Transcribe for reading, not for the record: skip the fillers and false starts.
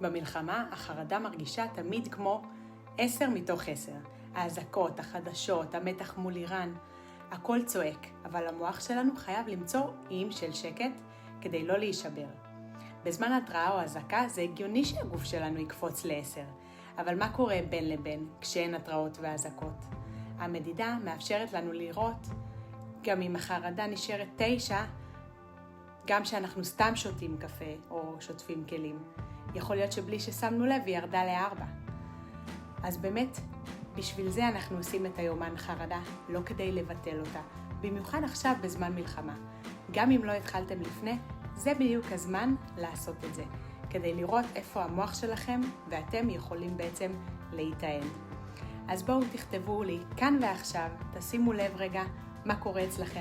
במלחמה החרדה מרגישה תמיד כמו 10 מתוך 10. האזעקות, החדשות, המתח מול איראן, הכל צועק, אבל המוח שלנו חייב למצוא איים של שקט כדי לא להישבר. בזמן התראה או הזעקה זה הגיוני שהגוף שלנו יקפוץ ל10, אבל מה קורה בין לבין כשאין התראות והזעקות? המדידה מאפשרת לנו לראות גם אם החרדה נשארת 9, גם שאנחנו סתם שותים קפה או שוטפים כלים. יכול להיות שבלי ששמנו לב היא ירדה ל4. אז באמת, בשביל זה אנחנו עושים את היומן חרדה, לא כדי לבטל אותה. במיוחד עכשיו בזמן מלחמה. גם אם לא התחלתם לפני, זה בדיוק הזמן לעשות את זה. כדי לראות איפה המוח שלכם ואתם יכולים בעצם להתאהב. אז בואו תכתבו לי כאן ועכשיו, תשימו לב רגע מה קורה אצלכם.